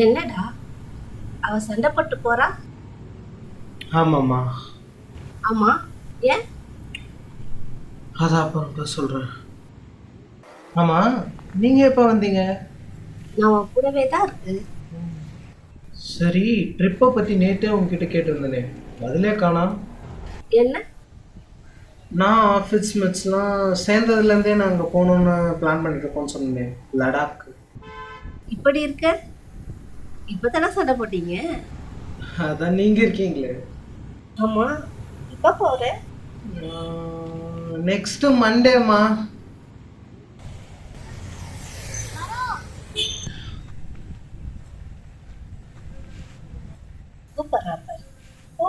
என்னடா அவ சண்டை போட்டு போறா? ஆமாம்மா. ஆமா, ஏன்? அதான் அப்புறம் சொல்கிறேன். ஆமாம், நீங்கள் எப்போ வந்தீங்க? நான் உன் கூடவே தான் இருக்கு. சரி, ட்ரிப்பை பற்றி நேற்றே உங்ககிட்ட கேட்டிருந்தேனே, பதிலே காணோம். என்ன? நான் ஆஃபீஸ் மேட்ச்லாம் சேர்ந்ததுலேருந்தே நான் அங்கே போகணுன்னு பிளான் பண்ணியிருக்கோம்னு சொன்னேன், லடாக். இப்படி இருக்க? இப்பதானே சண்டை போட்டீங்க? அதான் நீங்கள் இருக்கீங்களே. ஆமா, இப்ப போற? நெக்ஸ்ட்டு மண்டேம்மா. கூப்பிடுறா பாரு. ஓ,